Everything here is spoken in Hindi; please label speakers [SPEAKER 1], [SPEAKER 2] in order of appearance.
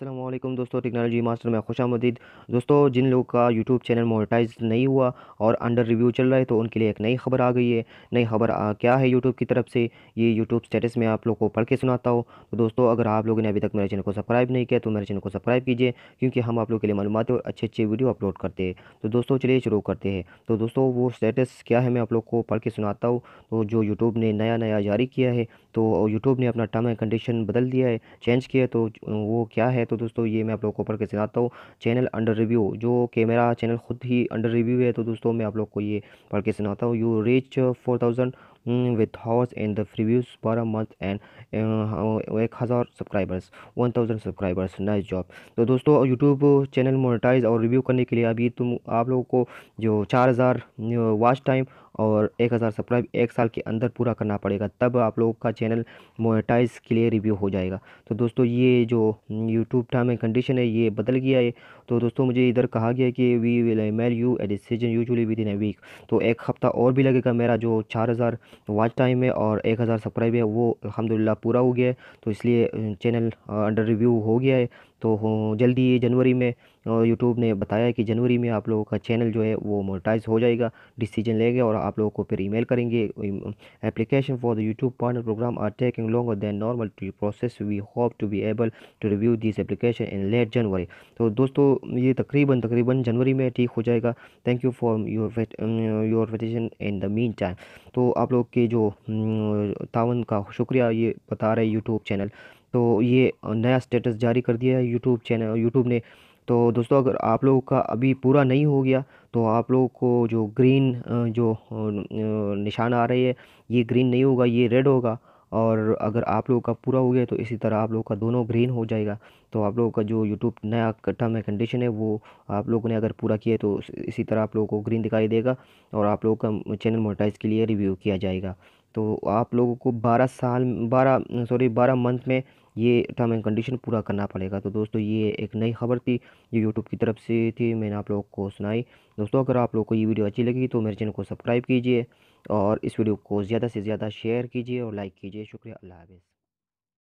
[SPEAKER 1] अस्सलाम वालेकुम दोस्तों, टेक्नोलॉजी मास्टर में खुशामदीद। दोस्तों, जिन लोगों का यूट्यूब चैनल मोनेटाइज नहीं हुआ और अंडर रिव्यू चल रहा है तो उनके लिए एक नई खबर आ गई है। नई खबर क्या है यूट्यूब की तरफ से, ये यूट्यूब स्टेटस में आप लोग को पढ़ के सुनाता हूँ। तो दोस्तों, अगर आप लोगों ने अभी तक मेरे चैनल को सब्सक्राइब नहीं किया तो मेरे चैनल को सब्सक्राइब कीजिए, क्योंकि हम आप लोग के लिए मालूमात और अच्छे अच्छे वीडियो अपलोड करते हैं। तो दोस्तों, चलिए शुरू करते हैं। तो दोस्तों, वो स्टेटस क्या है मैं आप लोग को पढ़ के सुनाता हूँ। तो जो यूट्यूब ने नया नया जारी किया है, तो यूट्यूब ने अपना टर्म एंड कंडीशन बदल दिया है, चेंज किया है। तो वो क्या है, तो दोस्तों ये मैं आप लोग को पढ़ के सुनाता हूँ। चैनल अंडर रिव्यू, जो कि मेरा चैनल खुद ही अंडर रिव्यू है, तो दोस्तों मैं आप लोग को ये पढ़ के सुनाता हूँ। You reach 4000 with hours in the previous 12 month and 1000 subscribers, 1000 subscribers, nice job. तो दोस्तों, यूट्यूब चैनल मोनेटाइज और रिव्यू करने के लिए अभी आप लोगों को जो 4000 वॉच टाइम और 1000 सब्सक्राइब 1 साल के अंदर पूरा करना पड़ेगा, तब आप लोगों का चैनल मोनेटाइज के लिए रिव्यू हो जाएगा। तो दोस्तों, ये जो यूट्यूब टर्म एंड कंडीशन है ये बदल गया है। तो दोस्तों, मुझे इधर कहा गया है कि we will mail you a decision usually within a week. तो एक हफ्ता और भी लगेगा। मेरा जो 4000 वॉच टाइम है और 1000 सब्सक्राइब है वो अल्हम्दुलिल्लाह पूरा हो गया है। तो इसलिए चैनल अंडर रिव्यू हो गया है। तो जल्दी जनवरी में यूट्यूब ने बताया है कि जनवरी में आप लोगों का चैनल जो है वो मोनेटाइज हो जाएगा, डिसीजन लेंगे और आप लोगों को फिर ईमेल करेंगे। Application for the YouTube partner program are taking longer than normal to process, we hope to be able to review this application in late January. तो दोस्तों, ये तकरीबन जनवरी में ठीक हो जाएगा। थैंक यू फॉर योर वेटेशन इन द मीन टाइम। तो आप लोग के जो तावन का शुक्रिया ये बता रहे यूट्यूब चैनल। तो ये नया स्टेटस जारी कर दिया है यूट्यूब ने। तो दोस्तों, अगर आप लोगों का अभी पूरा नहीं हो गया तो आप लोगों को जो ग्रीन निशान आ रही है, ये ग्रीन नहीं होगा, ये रेड होगा। और अगर आप लोगों का पूरा हो गया तो इसी तरह आप लोगों का दोनों ग्रीन हो जाएगा। तो आप लोगों का जो यूट्यूब नया टर्म एंड कंडीशन है वो आप लोगों ने अगर पूरा किया है तो इसी तरह आप लोगों को ग्रीन दिखाई देगा और आप लोगों का चैनल मोनेटाइज के लिए रिव्यू किया जाएगा। तो आप लोगों को 12 मंथ में ये टर्म एंड कंडीशन पूरा करना पड़ेगा। तो दोस्तों, ये एक नई खबर थी जो यूट्यूब की तरफ से थी, मैंने आप लोगों को सुनाई। दोस्तों, अगर आप लोगों को ये वीडियो अच्छी लगी तो मेरे चैनल को सब्सक्राइब कीजिए और इस वीडियो को ज़्यादा से ज़्यादा शेयर कीजिए और लाइक कीजिए। शुक्रिया, अल्लाह हाफ़िज़।